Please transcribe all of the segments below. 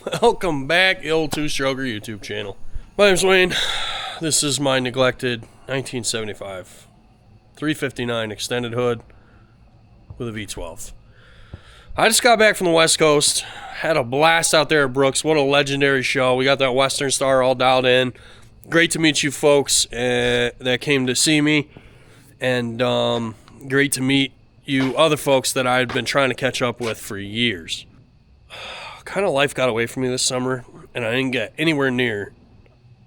Welcome back, the old two-stroker YouTube channel. My name's Wayne. This is my neglected 1975 359 extended hood with a V12. I just got back from the West Coast. Had a blast out there at Brooks. What a legendary show. We got that Western Star all dialed in. Great to meet you folks that came to see me. And great to meet you other folks that I've been trying to catch up with for years. Kind of life got away from me this summer, and I didn't get anywhere near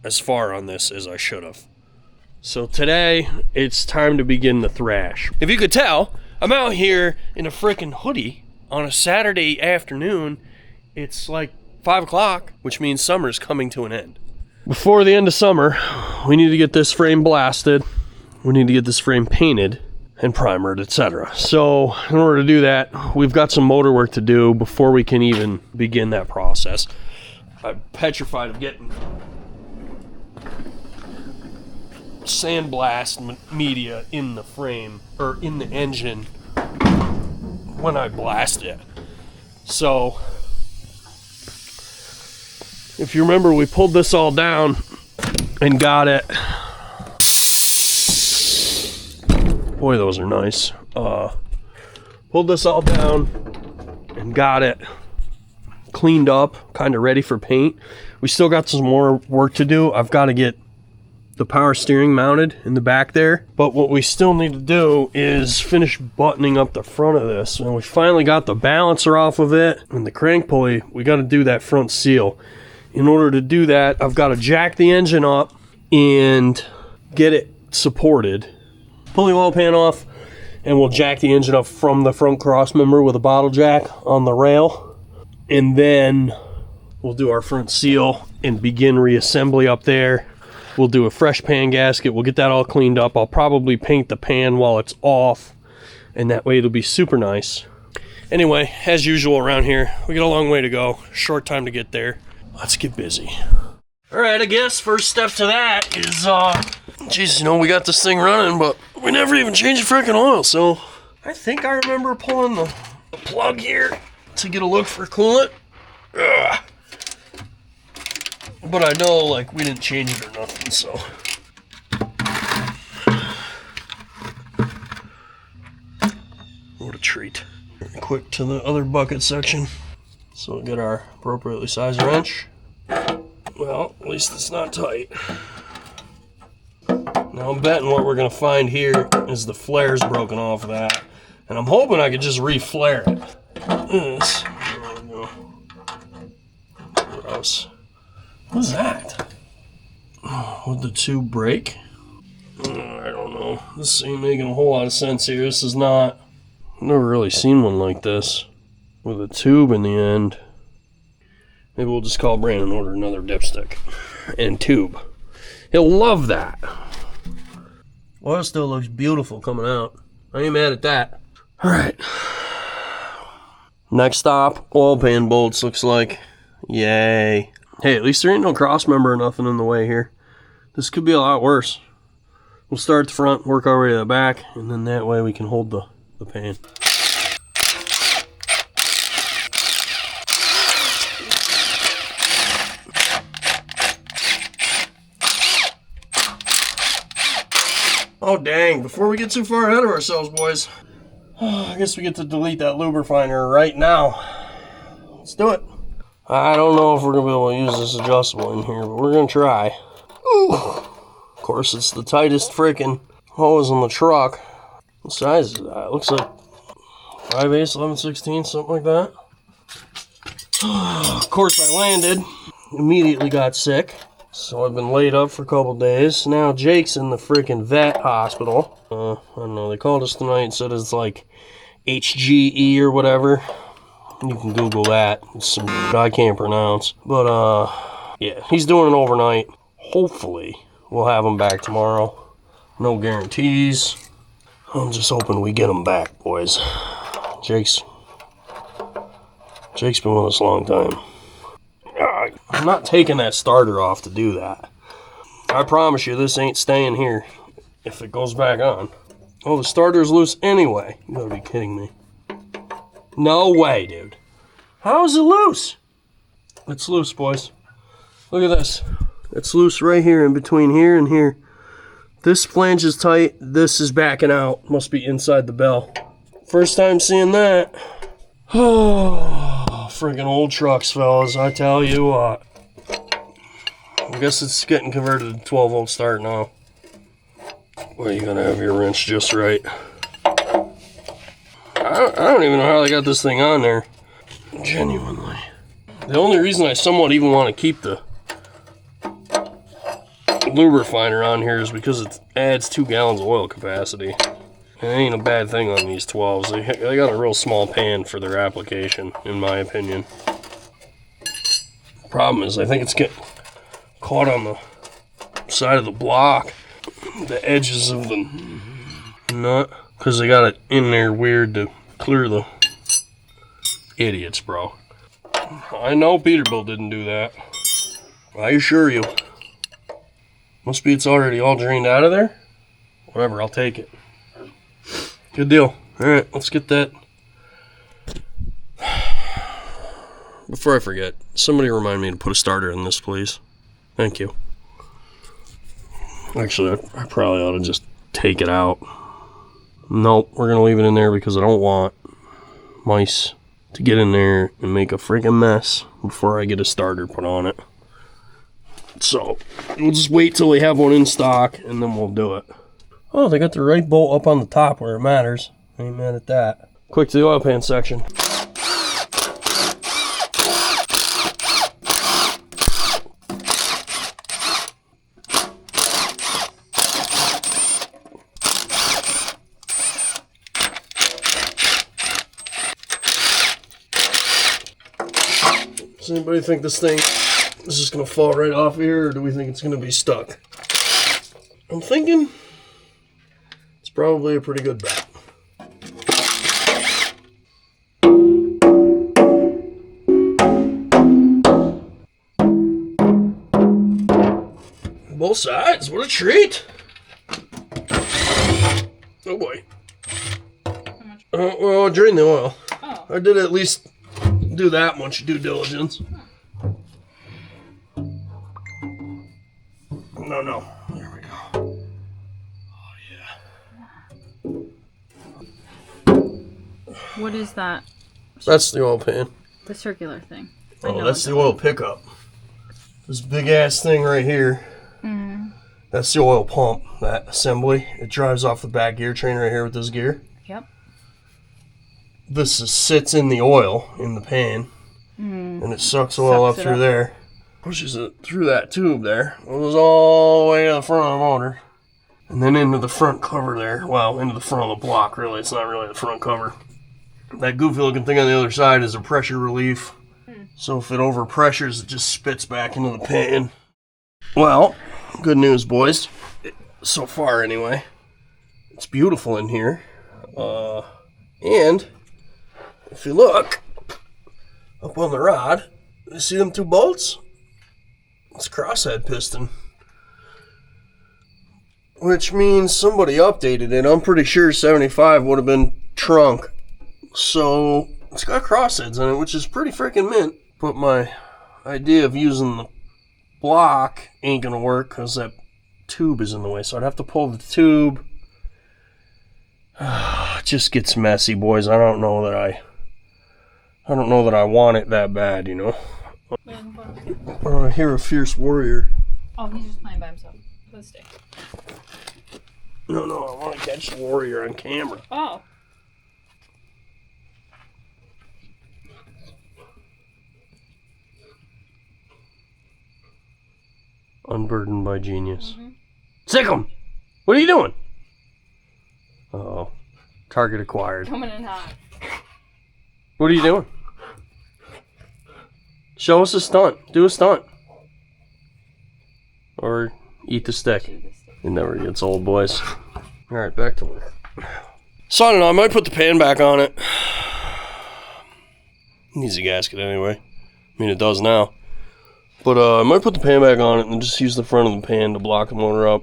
as far on this as I should have. So today, it's time to begin the thrash. If you could tell, I'm out here in a frickin' hoodie on a Saturday afternoon. It's like 5 o'clock, which means summer's coming to an end. Before the end of summer, we need to get this frame blasted. We need to get this frame painted and primered, etc. So in order to do that, we've got some motor work to do before we can even begin that process. I'm petrified of getting sandblast media in the frame or in the engine when I blast it. So if you remember, we pulled this all down and got it. Boy, those are nice. Pulled this all down and got it cleaned up, kind of ready for paint. We still got some more work to do. I've got to get the power steering mounted in the back there. But what we still need to do is finish buttoning up the front of this. And we finally got the balancer off of it and the crank pulley. We got to do that front seal. In order to do that, I've got to jack the engine up and get it supported. Pull the oil pan off, and we'll jack the engine up from the front cross member with a bottle jack on the rail. And then we'll do our front seal and begin reassembly up there. We'll do a fresh pan gasket. We'll get that all cleaned up. I'll probably paint the pan while it's off, and that way it'll be super nice. Anyway, as usual around here, we got a long way to go. Short time to get there. Let's get busy. All right, I guess first step to that is, geez, we got this thing running, but we never even changed the freaking oil, so I think I remember pulling the plug here to get a look for coolant. Ugh. But I know, like, we didn't change it or nothing, so. What a treat. Quick to the other bucket section. So we'll get our appropriately sized wrench. Well, at least it's not tight. Now I'm betting what we're going to find here is the flare's broken off of that. And I'm hoping I could just re-flare it. This. There we go. Gross. What's that? Would the tube break? I don't know. This ain't making a whole lot of sense here. This is not... I've never really seen one like this. With a tube in the end. Maybe we'll just call Brandon and order another dipstick and tube. He'll love that. Oil still looks beautiful coming out. I ain't mad at that. All right. Next stop, oil pan bolts, looks like. Yay. Hey, at least there ain't no cross member or nothing in the way here. This could be a lot worse. We'll start at the front, work our way to the back, and then that way we can hold the pan. Oh dang, before we get too far ahead of ourselves, boys, I guess we get to delete that lubrifier right now. Let's do it. I don't know if we're going to be able to use this adjustable in here, but we're going to try. Ooh. Of course, it's the tightest freaking hose on the truck. What size is that? It looks like 5/8, 11/16, something like that. Of course, I landed. Immediately got sick. So I've been laid up for a couple days. Now Jake's in the freaking vet hospital. I don't know, they called us tonight and said it's like HGE or whatever. You can Google that. It's some I can't pronounce. But yeah, he's doing it overnight. Hopefully we'll have him back tomorrow. No guarantees. I'm just hoping we get him back, boys. Jake's been with us a long time. I'm not taking that starter off to do that. I promise you this ain't staying here if it goes back on. Oh, the starter's loose anyway. You gotta be kidding me. No way, dude. How is it loose? It's loose, boys. Look at this. It's loose right here in between here and here. This flange is tight. This is backing out. Must be inside the bell. First time seeing that. Oh, friggin' old trucks, fellas. I tell you what. I guess it's getting converted to 12-volt start now. Well, you gotta have your wrench just right. I don't even know how they got this thing on there. Genuinely. The only reason I somewhat even want to keep the lube refiner on here is because it adds 2 gallons of oil capacity. And it ain't a bad thing on these 12s. They got a real small pan for their application, in my opinion. Problem is, I think it's getting caught on the side of the block, the edges of the nut, because they got it in there weird to clear the idiots, bro. I know Peterbilt didn't do that. I assure you. Must be it's already all drained out of there. Whatever, I'll take it. Good deal. Alright, let's get that. Before I forget, somebody remind me to put a starter in this, please. Thank you. Actually, I probably ought to just take it out. Nope, we're going to leave it in there because I don't want mice to get in there and make a freaking mess before I get a starter put on it. So, we'll just wait till we have one in stock and then we'll do it. Oh, they got the right bolt up on the top where it matters. Ain't mad at that. Quick to the oil pan section. Does anybody think this thing is just going to fall right off here, or do we think it's going to be stuck? I'm thinking it's probably a pretty good bet. Both sides, what a treat! Oh boy. Well, drain the oil. Oh. I did at least do that much due diligence. No. There we go. Oh, yeah. What is that? That's the oil pan. The circular thing. Oh, that's the oil pickup. This big ass thing right here. Mm. That's the oil pump, that assembly. It drives off the back gear train right here with this gear. Yep. This sits in the oil in the pan, and it sucks oil up through there. Pushes it through that tube there. It goes all the way to the front of the motor. And then into the front cover there. Well, into the front of the block, really. It's not really the front cover. That goofy looking thing on the other side is a pressure relief. So if it overpressures, it just spits back into the pan. Well, good news, boys. So far, anyway. It's beautiful in here. And if you look up on the rod, you see them 2 bolts? It's a crosshead piston. Which means somebody updated it. I'm pretty sure 75 would have been trunk. So it's got crossheads in it, which is pretty freaking mint. But my idea of using the block ain't gonna work because that tube is in the way. So I'd have to pull the tube. It just gets messy, boys. I don't know that I want it that bad, you know. I hear a fierce warrior. Oh, he's just playing by himself. Let's stay. No, I want to catch the warrior on camera. Oh. Unburdened by genius. Sick 'em! What are you doing? Uh-oh. Target acquired. Coming in hot. What are you doing? Show us a stunt. Do a stunt. Or eat the stick. It never gets old, boys. Alright, back to work. So I don't know, I might put the pan back on it. It needs a gasket anyway. I mean, it does now. But I might put the pan back on it and just use the front of the pan to block the motor up.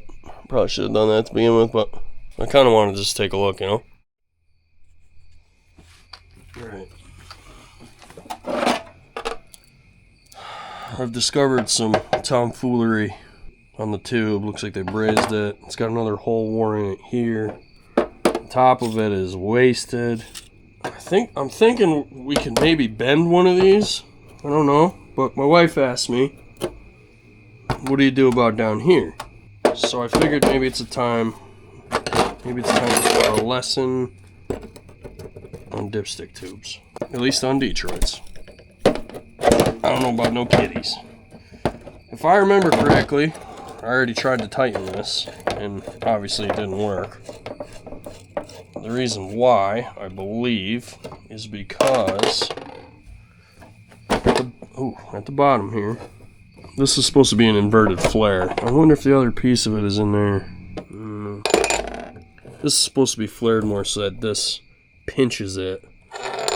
Probably should have done that to begin with, but I kind of want to just take a look, you know? Alright. I've discovered some tomfoolery on the tube. Looks like they brazed it. It's got another hole worn in it here. The top of it is wasted. I'm thinking we can maybe bend one of these. I don't know, but my wife asked me, what do you do about down here? So I figured maybe it's time for a lesson on dipstick tubes. At least on Detroit's. I don't know about no kitties. If I remember correctly, I already tried to tighten this, and obviously it didn't work. The reason why, I believe, is because at the bottom here, this is supposed to be an inverted flare. I wonder if the other piece of it is in there. This is supposed to be flared more so that this pinches it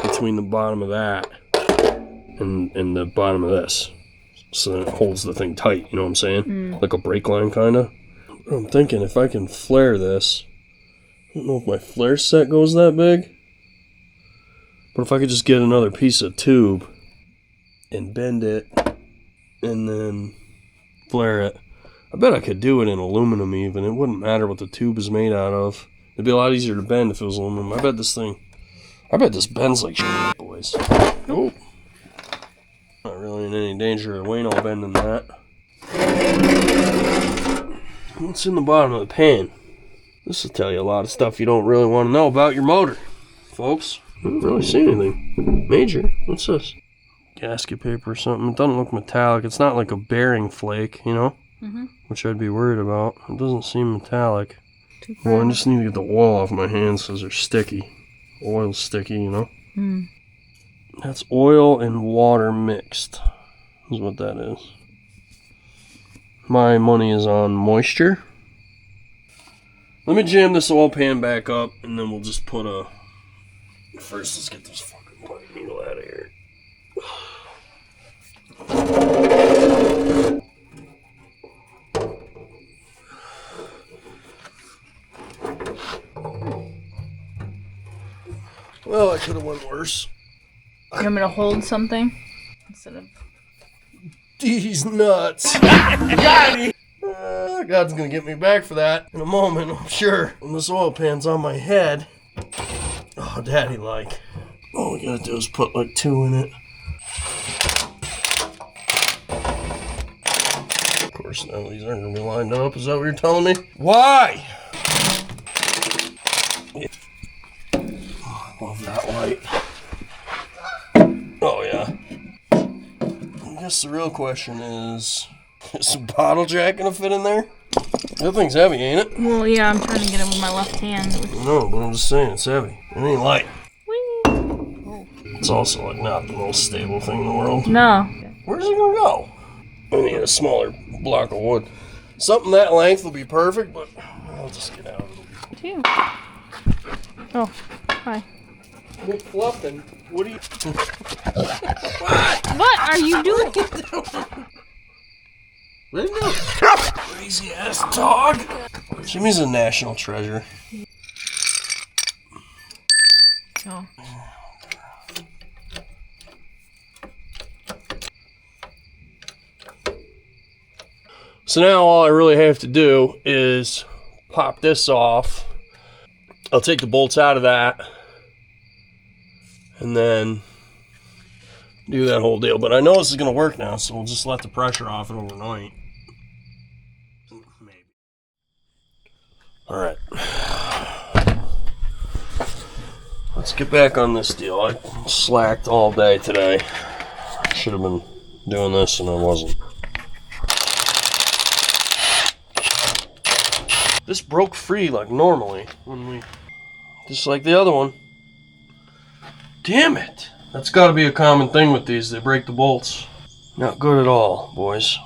between the bottom of that and the bottom of this. So then it holds the thing tight, you know what I'm saying? Like a brake line, kind of. I'm thinking if I can flare this, I don't know if my flare set goes that big, but if I could just get another piece of tube and bend it and then flare it, I bet I could do it in aluminum even. It wouldn't matter what the tube is made out of. It'd be a lot easier to bend if it was aluminum. I bet this bends like shit, boys. Oh. Not really in any danger of Wayno bending that. What's in the bottom of the pan? This will tell you a lot of stuff you don't really want to know about your motor, folks. I don't really see anything major. What's this? Gasket paper or something. It doesn't look metallic. It's not like a bearing flake, you know? Which I'd be worried about. It doesn't seem metallic. Well, I just need to get the oil off my hands because they're sticky. Oil's sticky, you know? That's oil and water mixed, is what that is. My money is on moisture. Let me jam this oil pan back up, and then we'll just put a... First, let's get this fucking pipe needle out of here. Well, I could have went worse. You want me to hold something instead of? These nuts. Got him. God's gonna get me back for that in a moment, I'm sure. When this oil pan's on my head. Oh, daddy like. All we gotta do is put like 2 in it. Of course, now these aren't gonna be lined up. Is that what you're telling me? Why? Oh, I love that light. Oh, yeah. I guess the real question is a bottle jack gonna fit in there? That thing's heavy, ain't it? Well, yeah, I'm trying to get it with my left hand. No, but I'm just saying it's heavy. It ain't light. Whee! It's also like not the most stable thing in the world. No. Where's it gonna go? I need a smaller block of wood. Something that length will be perfect, but I'll just get out of it. Two. Oh, hi. Nick Fluffin, what are you... What are you doing? Let him go. Crazy ass dog. Jimmy's a national treasure. Oh. So now all I really have to do is pop this off. I'll take the bolts out of that and then do that whole deal. But I know this is going to work now, so we'll just let the pressure off it overnight. Maybe. All right. Let's get back on this deal. I slacked all day today. Should have been doing this and I wasn't. This broke free like normally just like the other one. Damn it! That's got to be a common thing with these. They break the bolts. Not good at all, boys.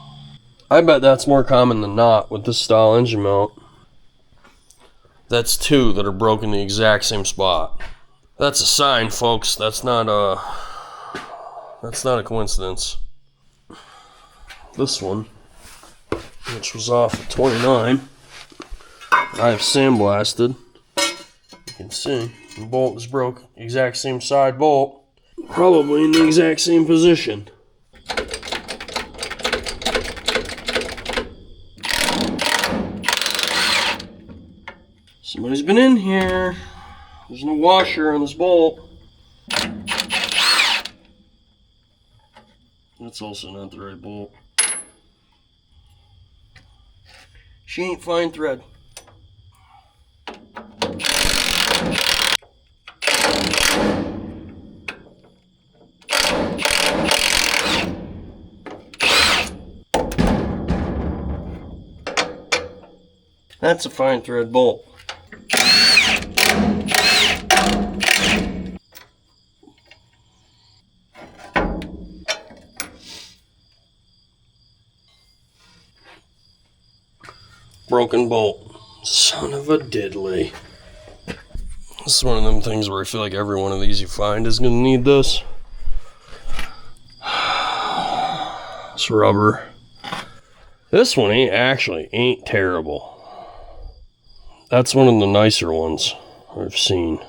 I bet that's more common than not with this style engine mount. That's 2 that are broken the exact same spot. That's a sign, folks. That's not a coincidence. This one, which was off at 29, I have sandblasted. You can see the bolt is broke. Exact same side bolt. Probably in the exact same position. Somebody's been in here. There's no washer on this bolt. That's also not the right bolt. She ain't fine thread. That's a fine thread bolt. Broken bolt. Son of a diddly. This is one of them things where I feel like every one of these you find is going to need this. It's rubber. This one ain't terrible. That's one of the nicer ones I've seen.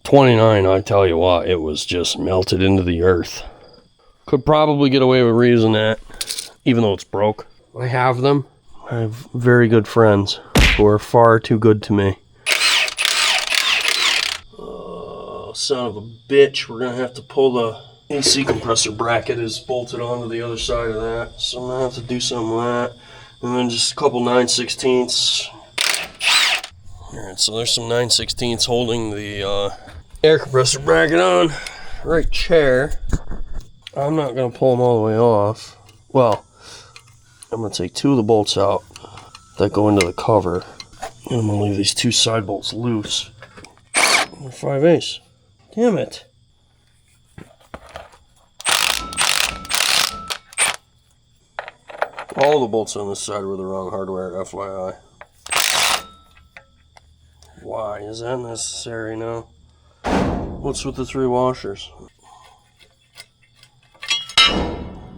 29, I tell you what, it was just melted into the earth. Could probably get away with reusing that, even though it's broke. I have them. I have very good friends who are far too good to me. Oh, son of a bitch. We're going to have to pull the AC compressor bracket is bolted onto the other side of that. So I'm going to have to do something with that. And then just a couple 9/16ths. Alright, so there's some 9/16ths holding the air compressor bracket on. Right chair. I'm not going to pull them all the way off. Well, I'm going to take two of the bolts out that go into the cover. And I'm going to leave these two side bolts loose. 5/8. Damn it. All the bolts on this side were the wrong hardware, FYI. Why is that necessary now? What's with the 3 washers?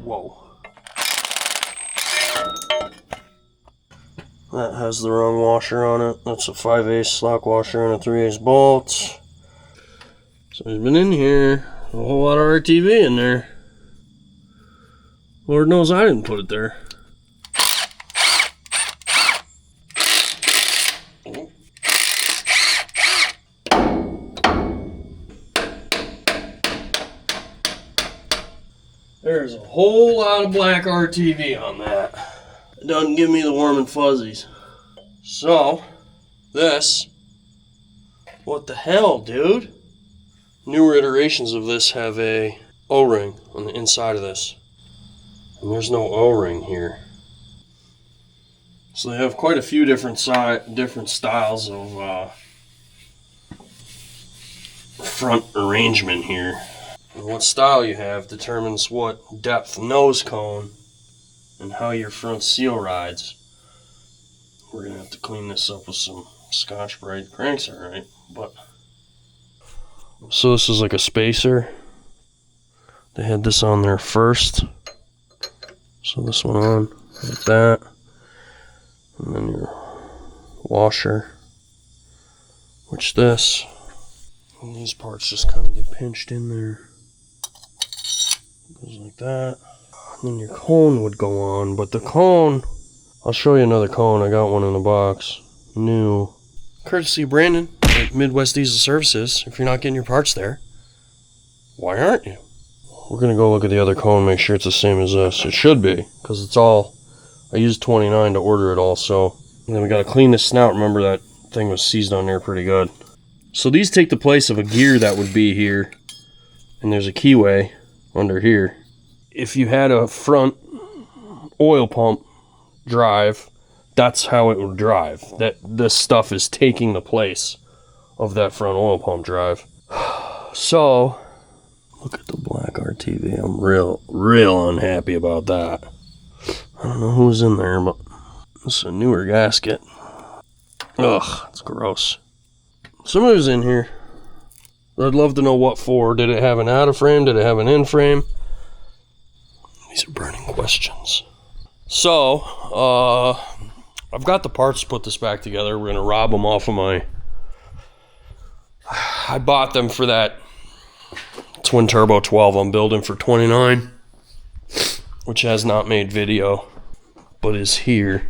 Whoa. That has the wrong washer on it. That's a 5/8 slack washer and a 3/8 bolt. So he's been in here. A whole lot of RTV in there. Lord knows I didn't put it there. There's a whole lot of black RTV on that. It doesn't give me the warm and fuzzies. So, this. What the hell, dude? Newer iterations of this have a O-ring on the inside of this. And there's no O-ring here. So they have quite a few different styles of front arrangement here. And what style you have determines what depth nose cone and how your front seal rides. We're going to have to clean this up with some Scotch-Brite. Cranks alright, but... So this is like a spacer. They had this on there first. So this one on, like that. And then your washer. Which this. And these parts just kind of get pinched in there. Goes like that. And then your cone would go on, but the cone, I'll show you another cone. I got one in the box. New. Courtesy Brandon at Midwest Diesel Services. If you're not getting your parts there, why aren't you? We're going to go look at the other cone, make sure it's the same as this. It should be, because it's all, I used 29 to order it all, so. And then we got to clean this snout. Remember that thing was seized on there pretty good. So these take the place of a gear that would be here. And there's a keyway under here. If you had a front oil pump drive, that's how it would drive. That this stuff is taking the place of that front oil pump drive. So, look at the black RTV. I'm real unhappy about that. I don't know who's in there, but this is a newer gasket. Ugh, it's gross. Somebody was in here. I'd love to know what for. Did it have an out of frame? Did it have an in frame? These are burning questions. So, I've got the parts to put this back together. We're going to rob them off of my... I bought them for that twin turbo 12 I'm building for 29, which has not made video, but is here.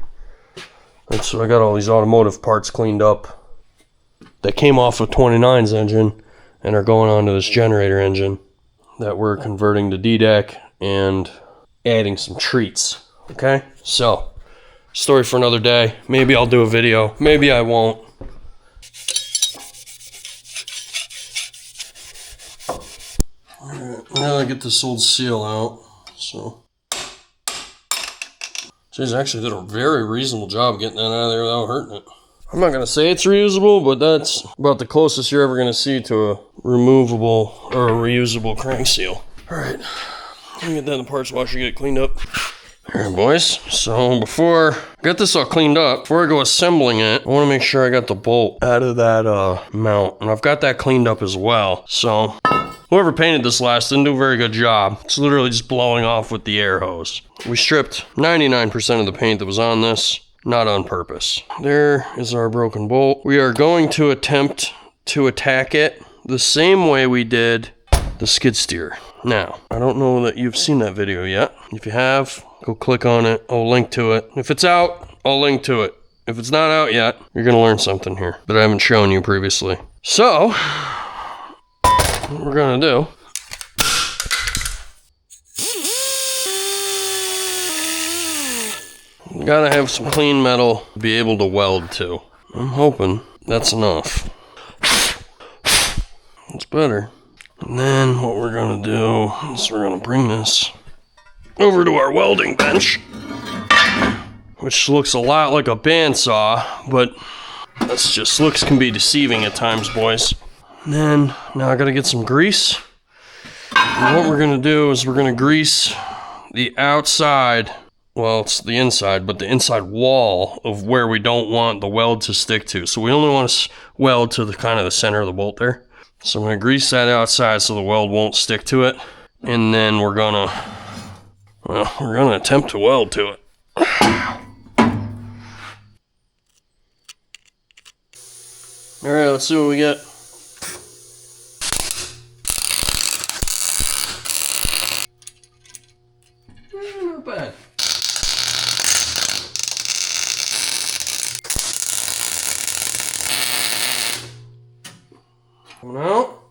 And so I got all these automotive parts cleaned up. that came off of 29's engine and are going onto this generator engine that we're converting to DDEC and adding some treats. Okay, so story for another day. Maybe I'll do a video, maybe I won't. Alright, I'm gonna get this old seal out. So Jay's actually did a very reasonable job getting that out of there without hurting it. I'm not gonna say it's reusable, but that's about the closest you're ever gonna see to a removable or a reusable crank seal. Alright, let me get that in the parts washer, get it cleaned up. Alright boys, so before I get this all cleaned up, before I go assembling it, I want to make sure I got the bolt out of that mount. And I've got that cleaned up as well. So whoever painted this last didn't do a very good job. It's literally just blowing off with the air hose. We stripped 99% of the paint that was on this, not on purpose. There is our broken bolt. We are going to attempt to attack it the same way we did the skid steer. Now, I don't know that you've seen that video yet. If you have, go click on it. I'll link to it. If it's out, I'll link to it. If it's not out yet, you're gonna learn something here that I haven't shown you previously. So, what we're gonna do, you gotta have some clean metal to be able to weld to. I'm hoping that's enough. It's better. And then what we're gonna do is we're gonna bring this over to our welding bench, which looks a lot like a bandsaw, but that's just, looks can be deceiving at times, boys. And then, now I gotta get some grease. And what we're gonna do is we're gonna grease the outside, well, it's the inside, but the inside wall of where we don't want the weld to stick to. So we only want to weld to the kind of the center of the bolt there. So I'm gonna grease that outside so the weld won't stick to it. And then we're gonna attempt to weld to it. Alright, let's see what we get. Not bad. Coming out.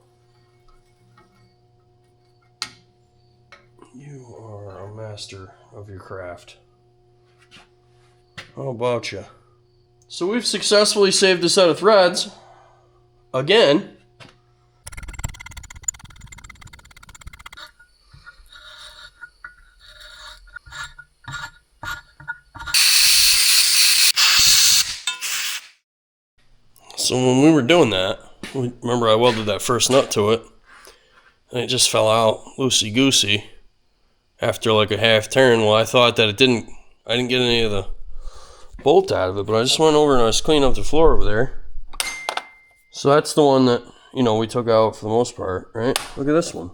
You are a master of your craft. How about you? So we've successfully saved a set of threads. Again. So when we were doing that, remember I welded that first nut to it, and it just fell out loosey-goosey after like a half turn. Well, I thought that I didn't get any of the bolt out of it, but I just went over and I was cleaning up the floor over there. So that's the one that, you know, we took out for the most part, right? Look at this one.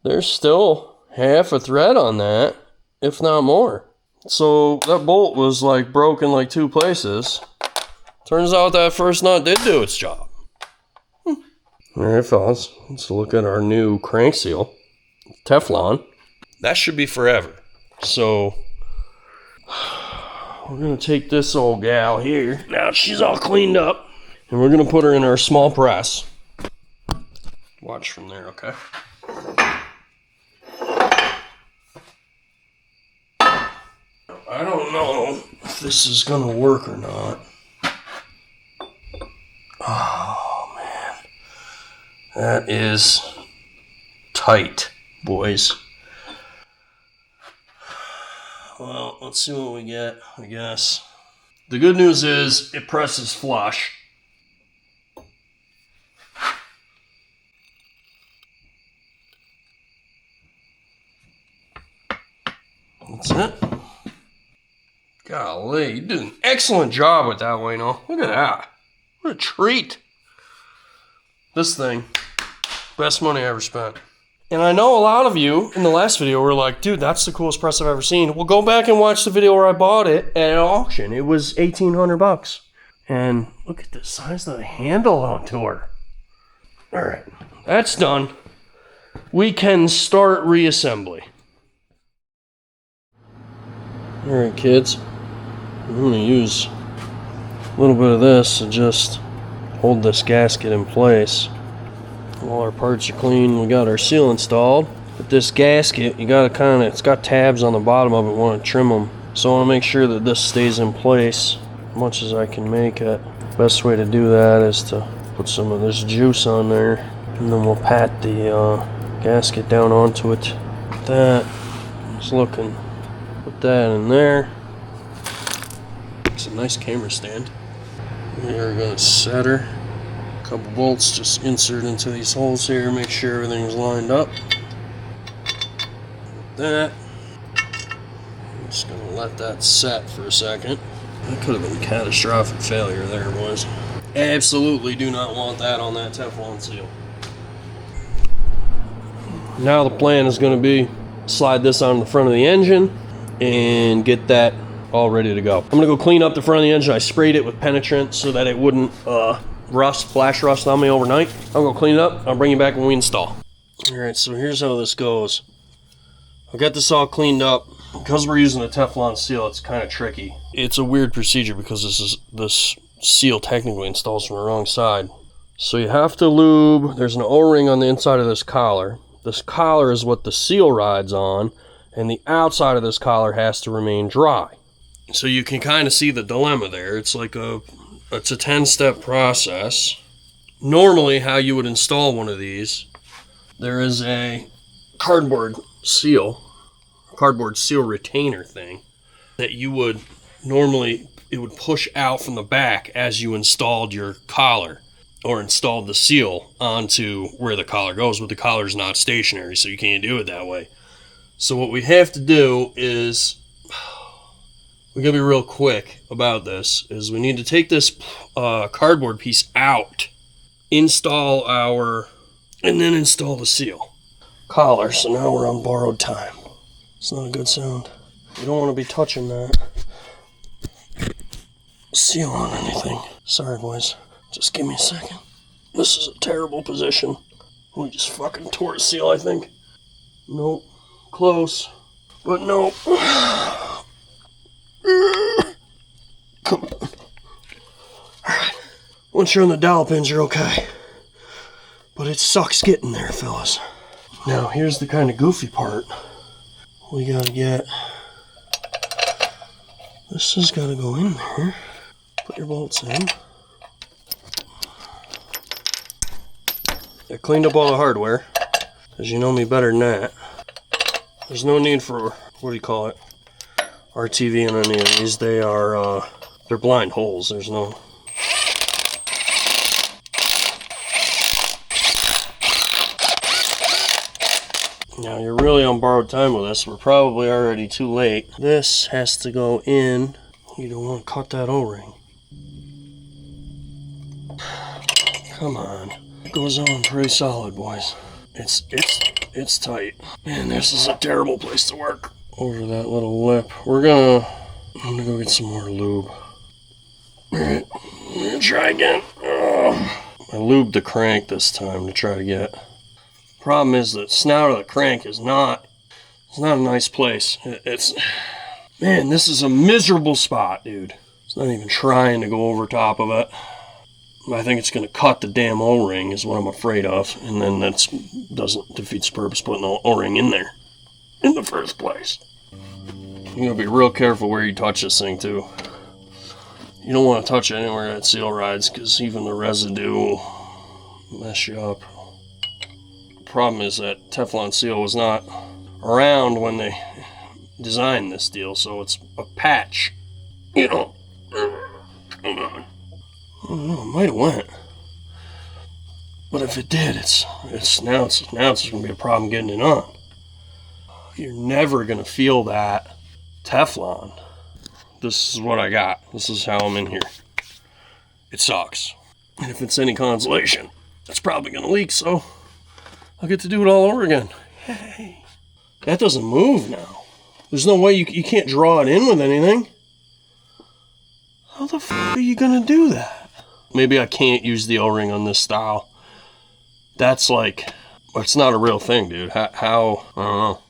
There's still half a thread on that, if not more. So that bolt was like broken like 2 places. Turns out that first nut did do its job. Alright fellas, let's look at our new crank seal. Teflon. That should be forever. So we're gonna take this old gal here. Now she's all cleaned up. And we're gonna put her in our small press. Watch from there, okay? I don't know if this is gonna work or not. Oh man. That is tight, boys. Well, let's see what we get, I guess. The good news is it presses flush. That's it. Golly, you did an excellent job with that, Wayno. Look at that. What a treat. This thing, best money I ever spent. And I know a lot of you in the last video were like, dude, that's the coolest press I've ever seen. Well, go back and watch the video where I bought it at an auction. It was $1,800. And look at the size of the handle onto her. All right, that's done. We can start reassembly. All right, kids. I'm gonna use a little bit of this and just hold this gasket in place. All our parts are clean. We got our seal installed. But this gasket, you gotta it's got tabs on the bottom of it, want to trim them. So I want to make sure that this stays in place as much as I can make it. Best way to do that is to put some of this juice on there, and then we'll pat the gasket down onto it. That is looking. Put that in there. It's a nice camera stand. We're gonna set her. A couple bolts just insert into these holes here, make sure everything's lined up. That. I'm just gonna let that set for a second. That could have been catastrophic failure there, boys. Absolutely do not want that on that Teflon seal. Now the plan is going to be slide this on the front of the engine and get that all ready to go. I'm going to go clean up the front of the engine. I sprayed it with penetrant so that it wouldn't flash rust on me overnight. I'm going to clean it up. I'll bring you back when we install. Alright, so here's how this goes. I got this all cleaned up. Because we're using a Teflon seal, it's kind of tricky. It's a weird procedure because this seal technically installs from the wrong side. So you have to lube. There's an O-ring on the inside of this collar. This collar is what the seal rides on, and the outside of this collar has to remain dry. So you can kind of see the dilemma there. It's like it's a 10-step process. Normally, how you would install one of these, there is a cardboard seal retainer thing that you would normally, it would push out from the back as you installed your collar or installed the seal onto where the collar goes, but the collar's not stationary, so you can't do it that way. So what we have to do is, we gotta be real quick about this, is we need to take this cardboard piece out, and then install the seal collar. So now we're on borrowed time. It's not a good sound. You don't want to be touching that seal on anything. Sorry, boys. Just give me a second. This is a terrible position. We just fucking tore a seal, I think. Nope. Close. But nope. Come on. Alright. Once you're on the dowel pins, you're okay. But it sucks getting there, fellas. Now, here's the kind of goofy part. We gotta get, this has gotta go in there. Put your bolts in. I cleaned up all the hardware, because you know me better than that. There's no need for, what do you call it, RTV on any of these. They are, they're blind holes. There's no... Now you're really on borrowed time with this. We're probably already too late. This has to go in. You don't want to cut that O-ring. Come on. It goes on pretty solid, boys. It's tight. Man, this is a terrible place to work. Over that little lip. I'm gonna go get some more lube. Alright, I'm gonna try again. I lubed the crank this time to try to get. Problem is the snout of the crank is not a nice place. Man, this is a miserable spot, dude. It's not even trying to go over top of it. I think it's going to cut the damn O-ring is what I'm afraid of, and then that defeats the purpose putting the O-ring in there in the first place. You're going to be real careful where you touch this thing too. You don't want to touch it anywhere that seal rides, because even the residue will mess you up. The problem is that Teflon seal was not around when they designed this deal, so it's a patch. You know. Come on. I don't know, it might have went. But if it did, now it's going to be a problem getting it on. You're never going to feel that Teflon. This is what I got. This is how I'm in here. It sucks. And if it's any consolation, it's probably going to leak, so I'll get to do it all over again. Hey. That doesn't move now. There's no way you can't draw it in with anything. How the fuck are you going to do that? Maybe I can't use the O-ring on this style. That's like, it's not a real thing, dude. How I don't know.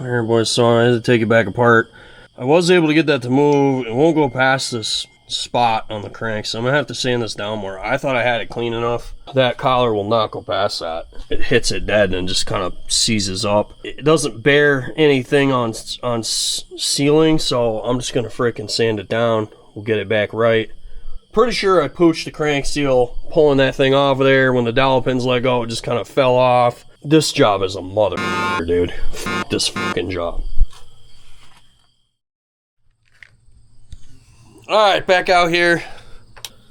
Alright, boys, so I had to take it back apart. I was able to get that to move. It won't go past this spot on the crank, so I'm gonna have to sand this down more. I thought I had it clean enough. That collar will not go past that. It hits it dead and just kind of seizes up. It doesn't bear anything on sealing, so I'm just gonna frickin' sand it down. We'll get it back right. Pretty sure I pooched the crank seal pulling that thing off of there. When the dowel pins let go, it just kind of fell off. This job is a mother, dude. This fucking job. Alright, back out here.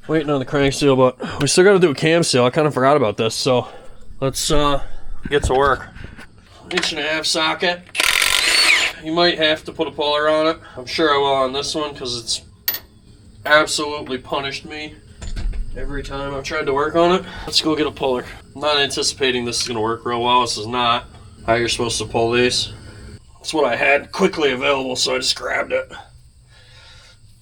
Waiting on the crank seal, but we still gotta do a cam seal. I kind of forgot about this, so let's get to work. 1.5-inch socket. You might have to put a puller on it. I'm sure I will on this one because it's absolutely punished me every time I've tried to work on it. Let's go get a puller. I'm not anticipating this is gonna work real well. This is not how you're supposed to pull these. It's what I had quickly available, so I just grabbed it.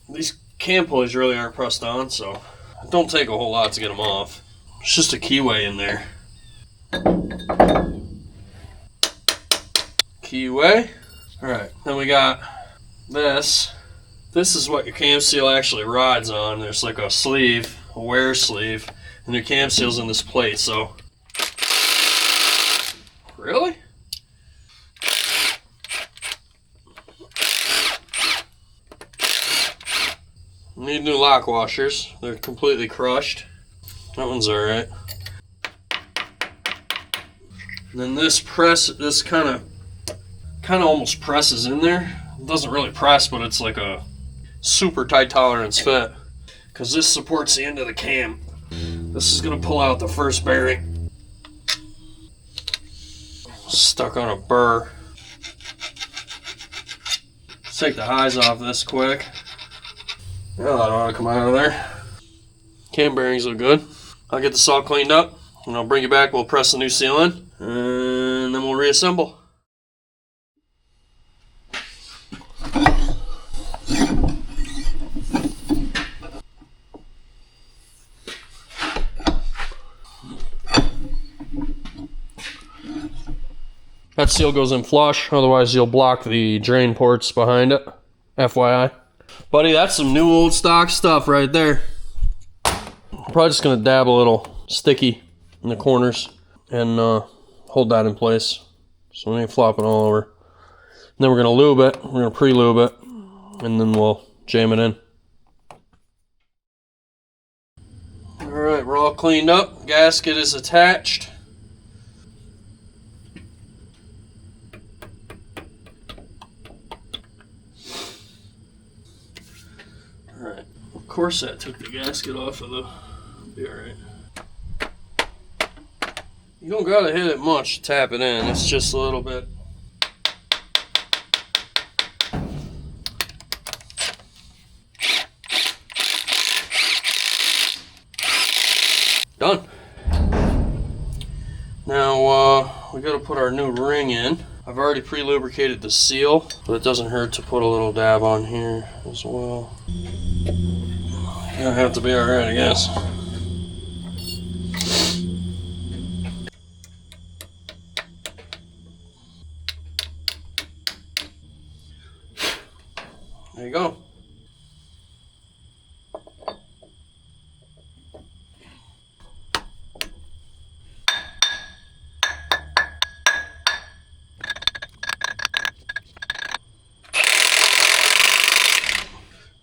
These cam pulleys really aren't pressed on, so it don't take a whole lot to get them off. It's just a keyway in there. Keyway. Alright, then we got this. This is what your cam seal actually rides on. There's like a sleeve, a wear sleeve, and your cam seal's in this plate, so. Really? Need new lock washers. They're completely crushed. That one's alright. And then this kind of almost presses in there. It doesn't really press, but it's like a super tight tolerance fit because this supports the end of the cam. This is going to pull out the first bearing. Stuck on a burr. Let's take the highs off this quick. Well, I don't want to come out of there. Cam bearings look good. I'll get this all cleaned up and I'll bring you back. We'll press the new seal in and then we'll reassemble. That seal goes in flush, otherwise you'll block the drain ports behind it. FYI. Buddy, that's some new old stock stuff right there. I'm probably just going to dab a little sticky in the corners and hold that in place so it ain't flopping all over. And then we're going to lube it. We're going to pre-lube it and then we'll jam it in. Alright, we're all cleaned up. Gasket is attached. Alright, of course that took the gasket off of the... Be alright. You don't gotta hit it much to tap it in, it's just a little bit. Done. Now, we gotta put our new ring in. I've already pre-lubricated the seal, but it doesn't hurt to put a little dab on here as well. Gonna have to be alright, I guess. There you go.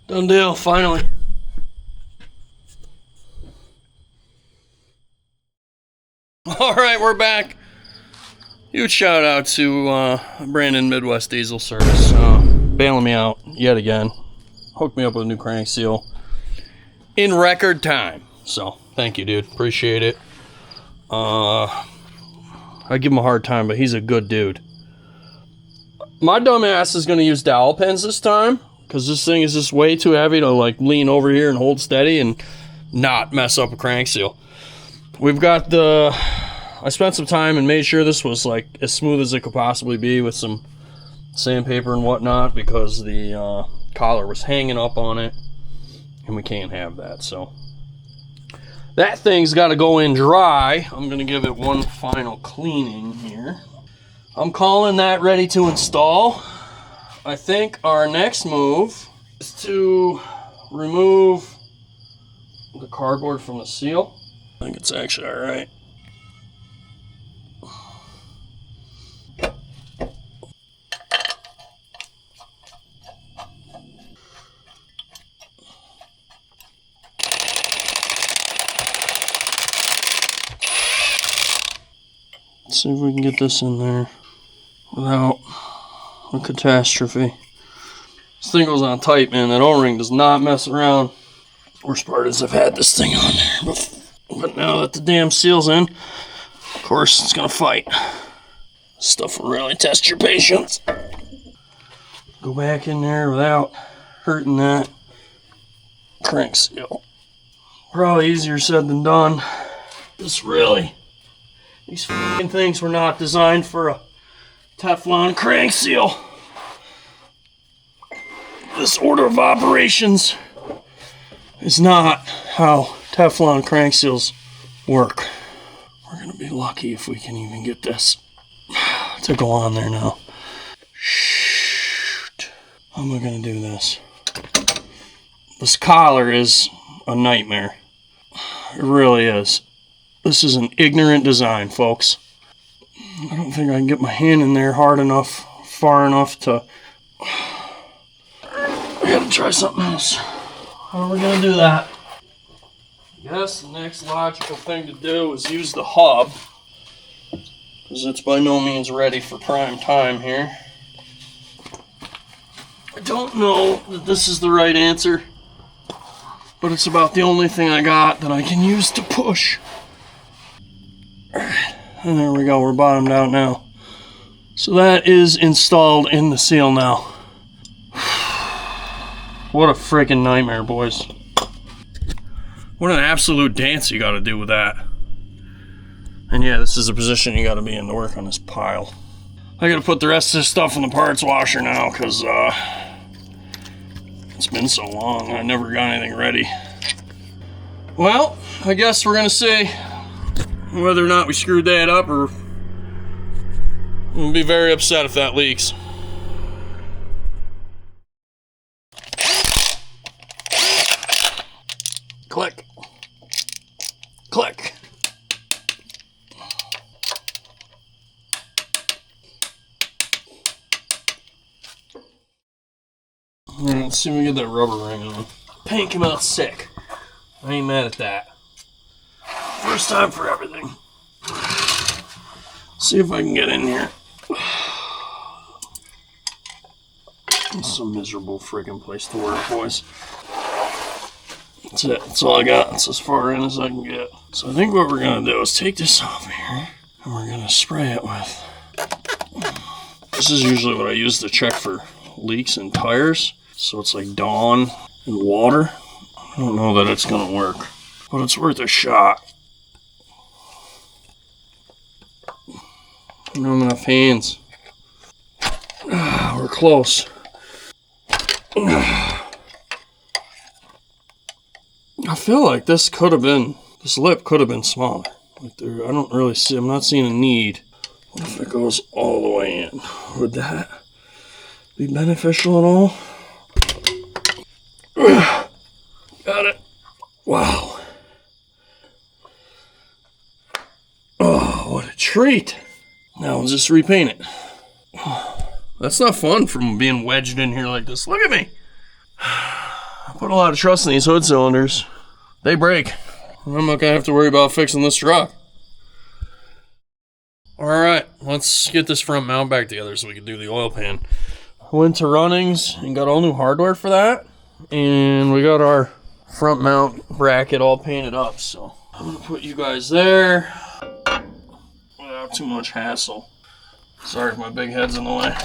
Done deal, finally. Alright, we're back. Huge shout out to Brandon Midwest Diesel Service. Bailing me out yet again. Hooked me up with a new crank seal in record time. So, thank you, dude. Appreciate it. I give him a hard time, but he's a good dude. My dumb ass is going to use dowel pins this time, because this thing is just way too heavy to like lean over here and hold steady and not mess up a crank seal. We've got I spent some time and made sure this was like as smooth as it could possibly be with some sandpaper and whatnot, because the collar was hanging up on it and we can't have that. So that thing's got to go in dry. I'm going to give it one final cleaning here. I'm calling that ready to install. I think our next move is to remove the cardboard from the seal. I think it's actually all right. Let's see if we can get this in there without a catastrophe. This thing goes on tight, man. That O-ring does not mess around. Worst part is I've had this thing on there, but now that the damn seal's in, of course it's gonna fight. Stuff will really test your patience. Go back in there without hurting that crank seal. Probably easier said than done. These fucking things were not designed for a Teflon crank seal. This order of operations is not how Teflon crank seals work. We're gonna be lucky if we can even get this to go on there now. Shoot. How am I gonna do this? This collar is a nightmare. It really is. This is an ignorant design, folks. I don't think I can get my hand in there hard enough, far enough to... I gotta try something else. How are we gonna do that? I guess the next logical thing to do is use the hub, because it's by no means ready for prime time here. I don't know that this is the right answer, but it's about the only thing I got that I can use to push. Alright, and there we go, we're bottomed out now. So that is installed in the seal now. What a freaking nightmare, boys. What an absolute dance you gotta do with that. And yeah, this is the position you gotta be in to work on this pile. I gotta put the rest of this stuff in the parts washer now, because it's been so long, I never got anything ready. Well, I guess we're gonna see whether or not we screwed that up, or we'll be very upset if that leaks. Click. Click. Alright, let's see if we can get that rubber ring on. Paint came out sick. I ain't mad at that. First time for everything. See if I can get in here. It's a miserable friggin' place to work, boys. That's it. That's all I got. That's as far in as I can get. So I think what we're gonna do is take this off here, and we're gonna spray it with. This is usually what I use to check for leaks in tires. So it's like Dawn and water. I don't know that it's gonna work, but it's worth a shot. I don't have enough hands. We're close. I feel like this lip could have been smaller. Like I don't really see, I'm not seeing a need. What if it goes all the way in? Would that be beneficial at all? Got it. Wow. Oh, what a treat. Now we'll just repaint it. That's not fun from being wedged in here like this. Look at me. I put a lot of trust in these hood cylinders. They break. I'm not gonna have to worry about fixing this truck. Alright, let's get this front mount back together so we can do the oil pan. I went to Runnings and got all new hardware for that. And we got our front mount bracket all painted up. So I'm gonna put you guys there without too much hassle. Sorry if my big head's in the way.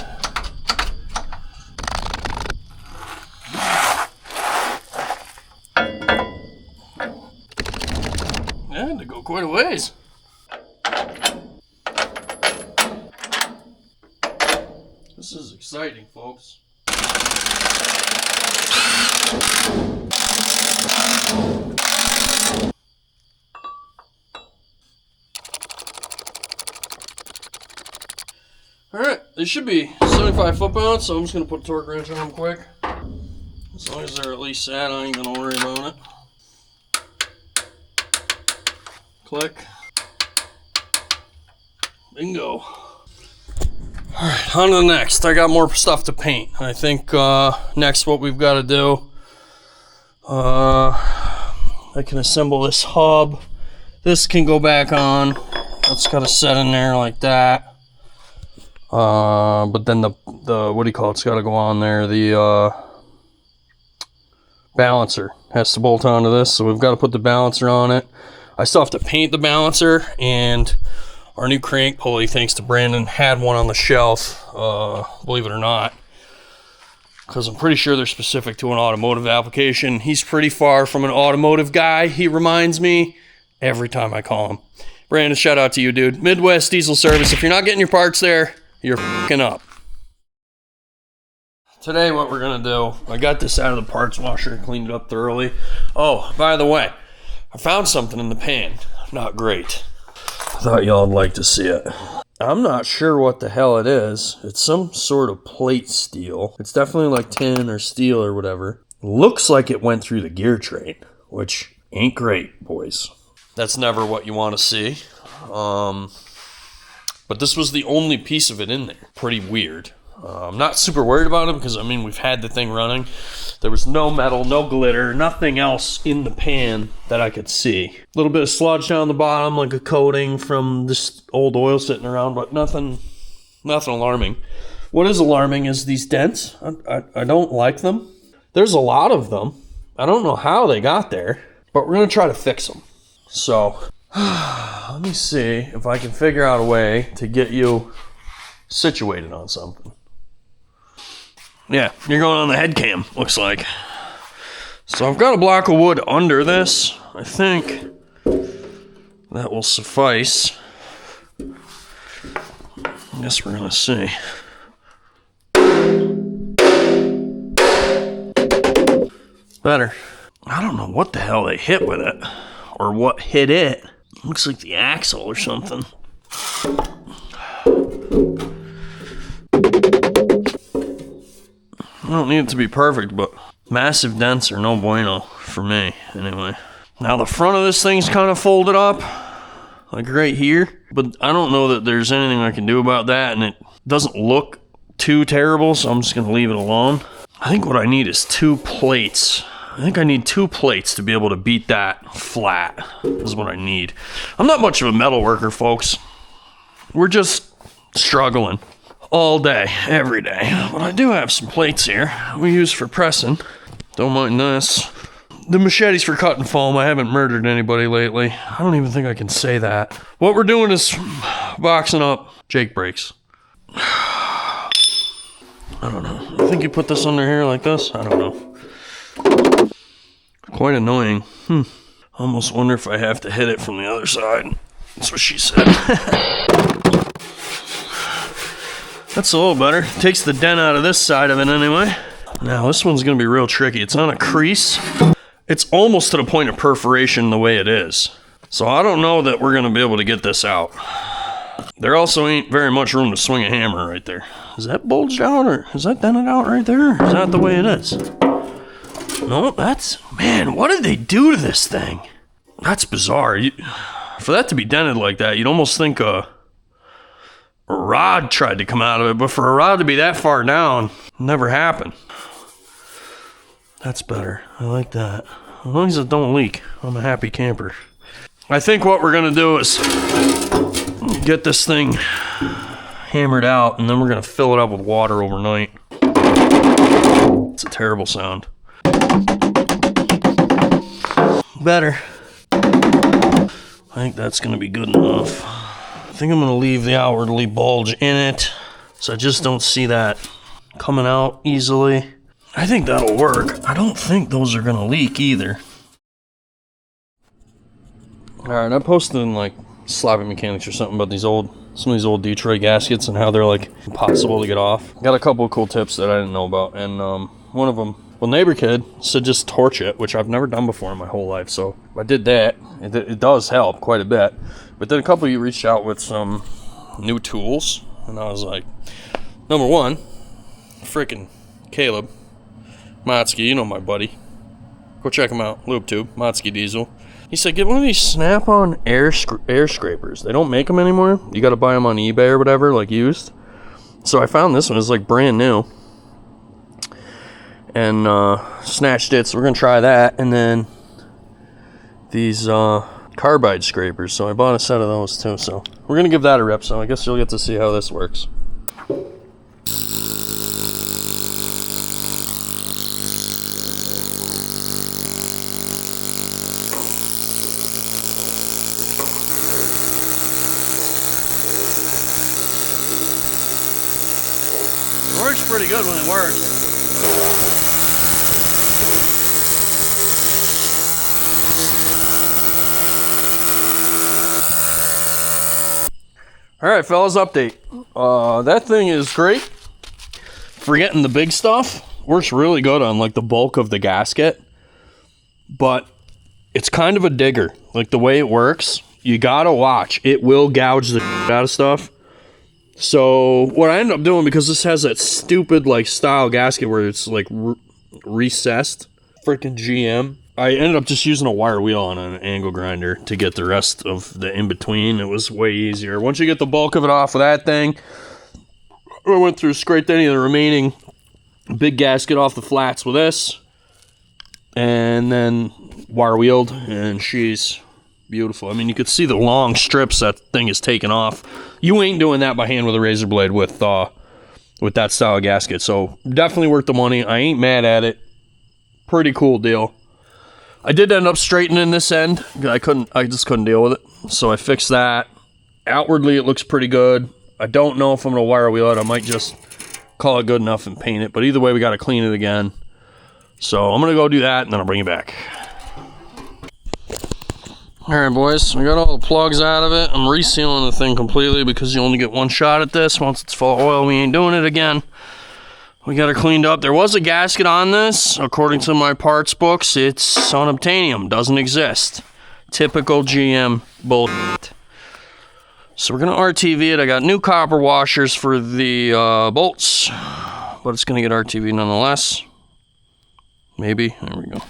Yeah, had to go quite a ways. This is exciting, folks. Alright, they should be 75 foot-pounds, so I'm just going to put a torque wrench on them quick. As long as they're at least set, I ain't gonna worry about it. Click. Bingo. Alright, on to the next. I got more stuff to paint. I think next what we've got to do, I can assemble this hub. This can go back on. That's got to set in there like that. But then the what do you call it? It's got to go on there. The balancer has to bolt onto this, so we've got to put the balancer on it. I still have to paint the balancer, and our new crank pulley, thanks to Brandon, had one on the shelf, believe it or not, because I'm pretty sure they're specific to an automotive application. He's pretty far from an automotive guy, he reminds me every time I call him. Brandon, shout out to you, dude. Midwest Diesel Service. If you're not getting your parts there, you're f***ing up. Today what we're going to do, I got this out of the parts washer, cleaned it up thoroughly. Oh, by the way, I found something in the pan. Not great. I thought y'all would like to see it. I'm not sure what the hell it is. It's some sort of plate steel. It's definitely like tin or steel or whatever. Looks like it went through the gear train, which ain't great, boys. That's never what you want to see. But this was the only piece of it in there. Pretty weird. I'm not super worried about it because, I mean, we've had the thing running. There was no metal, no glitter, nothing else in the pan that I could see. A little bit of sludge down the bottom, like a coating from this old oil sitting around, but nothing alarming. What is alarming is these dents. I don't like them. There's a lot of them. I don't know how they got there, but we're going to try to fix them. So, let me see if I can figure out a way to get you situated on something. Yeah, you're going on the head cam, looks like. So I've got a block of wood under this. I think that will suffice. I guess we're gonna see. Better. I don't know what the hell they hit with it, or what hit it. Looks like the axle or something. I don't need it to be perfect, but massive dents are no bueno for me, anyway. Now the front of this thing's kind of folded up, like right here, but I don't know that there's anything I can do about that, and it doesn't look too terrible, so I'm just going to leave it alone. I think what I need is 2 plates. I think I need 2 plates to be able to beat that flat, is what I need. I'm not much of a metal worker, folks. We're just struggling. All day, every day. But I do have some plates here we use for pressing. Don't mind this. The machetes for cutting foam. I haven't murdered anybody lately. I don't even think I can say that. What we're doing is boxing up Jake brakes. I don't know. I think you put this under here like this? I don't know. Quite annoying. Almost wonder if I have to hit it from the other side. That's what she said. That's a little better. Takes the dent out of this side of it anyway. Now this one's going to be real tricky. It's on a crease. It's almost to the point of perforation the way it is. So I don't know that we're going to be able to get this out. There also ain't very much room to swing a hammer right there. Is that bulged out, or is that dented out right there? Or is that the way it is? No, that's... Man, what did they do to this thing? That's bizarre. For that to be dented like that, you'd almost think a rod tried to come out of it, but for a rod to be that far down, never happened. That's better. I like that. As long as it don't leak, I'm a happy camper. I think what we're gonna do is get this thing hammered out, and then we're gonna fill it up with water overnight. It's a terrible sound. Better. I think that's gonna be good enough. I think I'm gonna leave the outwardly bulge in it, so I just don't see that coming out easily. I think that'll work. I don't think those are gonna leak either. Alright, I posted in like Sloppy Mechanics or something about some of these old Detroit gaskets and how they're like impossible to get off. Got a couple of cool tips that I didn't know about, and one of them, well, neighbor kid said just torch it, which I've never done before in my whole life, so I did that. It does help quite a bit. But then a couple of you reached out with some new tools, and I was like, number one, freaking Caleb Motzky, you know my buddy. Go check him out. LubeTube, Motzky Diesel. He said, get one of these Snap-on air scrapers. They don't make them anymore. You got to buy them on eBay or whatever, like used. So I found this one. It's like brand new. And snatched it. So we're going to try that. And then these carbide scrapers. So I bought a set of those too. So we're going to give that a rip. So I guess you'll get to see how this works. It works pretty good when it works. Alright, fellas, update. That thing is great. Forgetting the big stuff. Works really good on like the bulk of the gasket. But it's kind of a digger. Like the way it works, you gotta watch. It will gouge the out of stuff. So what I ended up doing, because this has that stupid like style gasket where it's like recessed, freaking GM, I ended up just using a wire wheel on an angle grinder to get the rest of the in-between. It was way easier. Once you get the bulk of it off of that thing, I went through, scraped any of the remaining big gasket off the flats with this, and then wire wheeled, and she's beautiful. I mean, you could see the long strips that thing is taking off. You ain't doing that by hand with a razor blade with that style of gasket. So definitely worth the money. I ain't mad at it. Pretty cool deal. I did end up straightening this end. I just couldn't deal with it. So I fixed that. Outwardly, it looks pretty good. I don't know if I'm going to wire wheel it. I might just call it good enough and paint it. But either way, we got to clean it again. So I'm going to go do that, and then I'll bring it back. Alright, boys. We got all the plugs out of it. I'm resealing the thing completely because you only get one shot at this. Once it's full of oil, we ain't doing it again. We got it cleaned up. There was a gasket on this. According to my parts books, it's unobtainium. Doesn't exist. Typical GM bullshit. So we're going to RTV it. I got new copper washers for the bolts, but it's going to get RTV nonetheless. Maybe. There we go.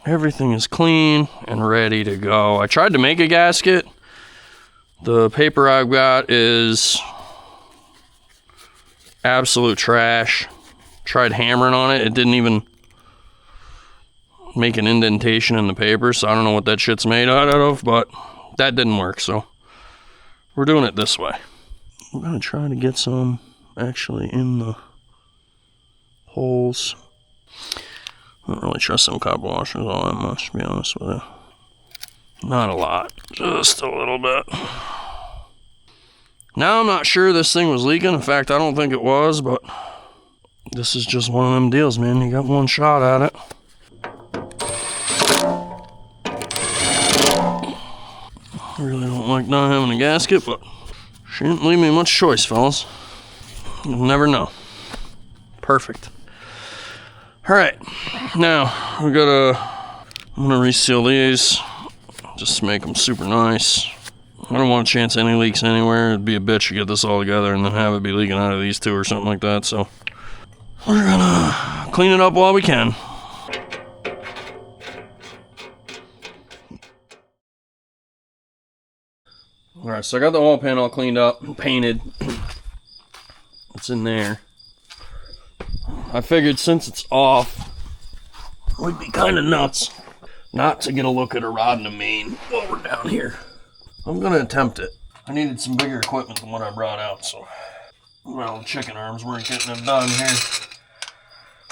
Everything is clean and ready to go. I tried to make a gasket. The paper I've got is absolute trash. Tried hammering on it. It didn't even make an indentation in the paper, so I don't know what that shit's made out of, but that didn't work, so we're doing it this way. I'm gonna try to get some actually in the holes. I don't really trust some copper washers all that much, to be honest with you. Not a lot, just a little bit. Now I'm not sure this thing was leaking. In fact, I don't think it was, but this is just one of them deals, man. You got one shot at it. I really don't like not having a gasket, but she didn't leave me much choice, fellas. You'll never know. Perfect. Alright, now I'm gonna reseal these, just to make them super nice. I don't want to chance any leaks anywhere. It'd be a bitch to get this all together and then have it be leaking out of these two or something like that, so we're gonna clean it up while we can. Alright, so I got the oil pan all cleaned up and painted. It's in there. I figured since it's off, it would be kind of nuts not to get a look at a rod and a main while we're down here. I'm going to attempt it. I needed some bigger equipment than what I brought out, so well, chicken arms weren't getting it done here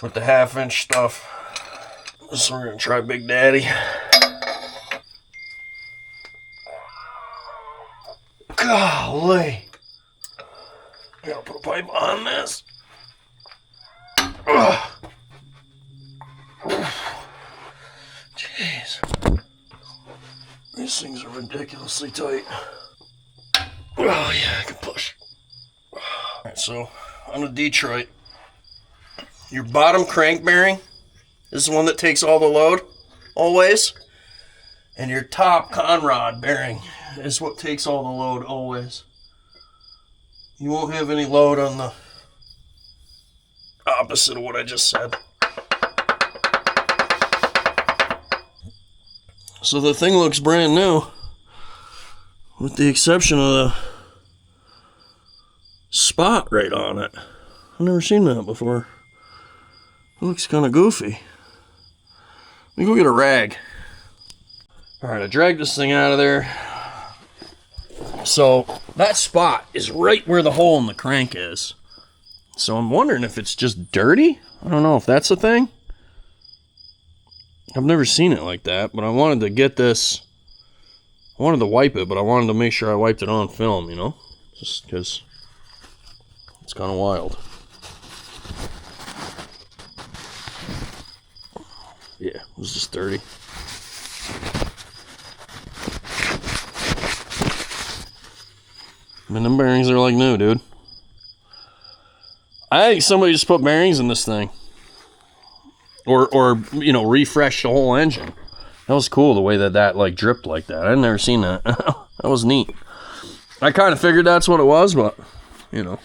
with the 1/2-inch stuff. So we're going to try Big Daddy. Golly. I gotta put a pipe on this. Ugh. Jeez. These things are ridiculously tight. Oh yeah, I can push. Alright, so on a Detroit, your bottom crank bearing is the one that takes all the load, always. And your top conrod bearing is what takes all the load, always. You won't have any load on the opposite of what I just said. So the thing looks brand new, with the exception of the spot right on it. I've never seen that before. It looks kind of goofy. Let me go get a rag. Alright, I dragged this thing out of there. So that spot is right where the hole in the crank is. So I'm wondering if it's just dirty. I don't know if that's a thing. I've never seen it like that, but I wanted to get this. I wanted to wipe it, but I wanted to make sure I wiped it on film, you know? Just because it's kind of wild. Yeah, it was just dirty. I mean, them bearings are like new, dude. I think somebody just put bearings in this thing. Or you know, refresh the whole engine. That was cool, the way that like dripped like that. I'd never seen that. That was neat. I kind of figured that's what it was, but, you know.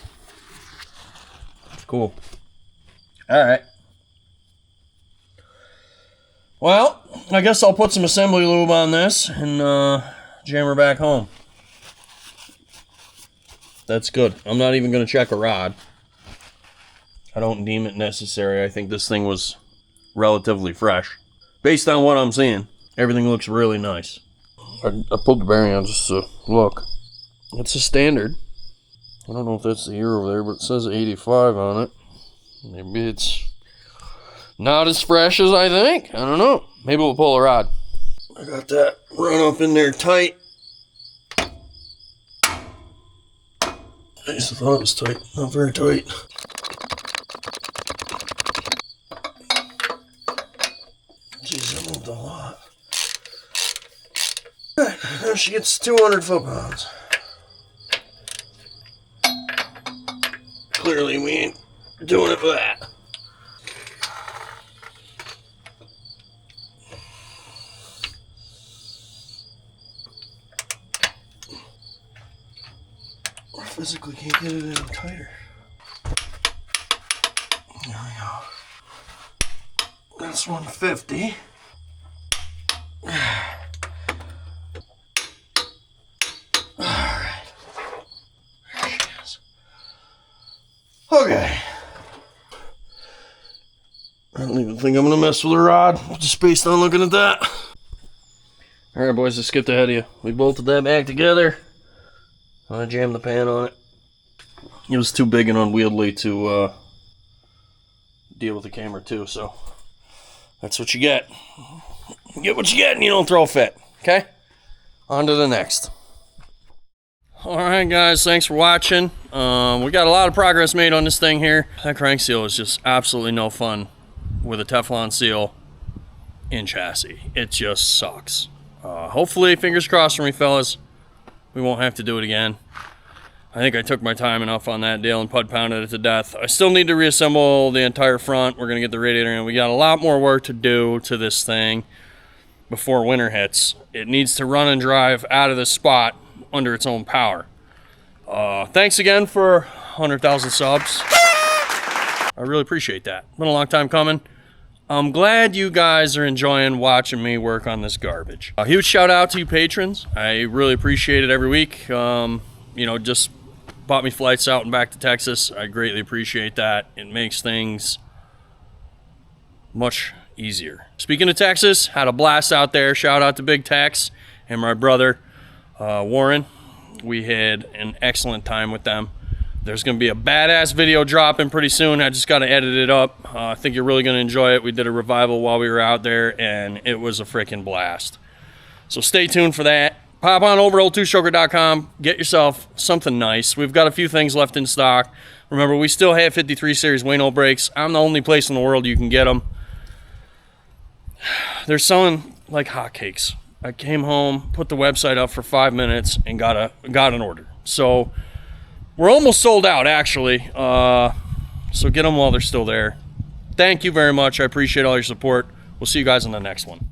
It's cool. Alright. Well, I guess I'll put some assembly lube on this and jam her back home. That's good. I'm not even going to check a rod. I don't deem it necessary. I think this thing was relatively fresh. Based on what I'm seeing, everything looks really nice. I pulled the bearing out just to look. It's a standard. I don't know if that's the year over there, but it says 85 on it. Maybe it's not as fresh as I think. I don't know. Maybe we'll pull a rod. I got that run up in there tight. I used to thought it was tight. Not very tight. Jeez, I moved a lot. Alright, now she gets 200 foot-pounds. Clearly we ain't doing it for that. I physically can't get it any tighter. There we go. That's 150. Alright. There she is. Okay. I don't even think I'm gonna mess with the rod, just based on looking at that. Alright boys, I skipped ahead of you. We bolted that back together. I'm gonna jam the pan on it. It was too big and unwieldy to deal with the camera too, so that's what you get. You get what you get and you don't throw a fit, okay? On to the next. Alright guys, thanks for watching. We got a lot of progress made on this thing here. That crank seal is just absolutely no fun with a Teflon seal in chassis. It just sucks. Hopefully, fingers crossed for me fellas, we won't have to do it again. I think I took my time enough on that deal and pud pounded it to death. I still need to reassemble the entire front. We're going to get the radiator in. We got a lot more work to do to this thing before winter hits. It needs to run and drive out of this spot under its own power. Thanks again for 100,000 subs. I really appreciate that. Been a long time coming. I'm glad you guys are enjoying watching me work on this garbage. A huge shout out to you patrons. I really appreciate it every week. You know, just bought me flights out and back to Texas. I greatly appreciate that. It makes things much easier. Speaking of Texas, had a blast out there. Shout out to Big Tex and my brother Warren. We had an excellent time with them. There's going to be a badass video dropping pretty soon. I just got to edit it up. I think you're really going to enjoy it. We did a revival while we were out there, and it was a freaking blast. So stay tuned for that. Pop on over to old2stroker.com. Get yourself something nice. We've got a few things left in stock. Remember, we still have 53 series Wayno brakes. I'm the only place in the world you can get them. They're selling like hotcakes. I came home, put the website up for 5 minutes, and got an order. So we're almost sold out, actually. So get them while they're still there. Thank you very much. I appreciate all your support. We'll see you guys on the next one.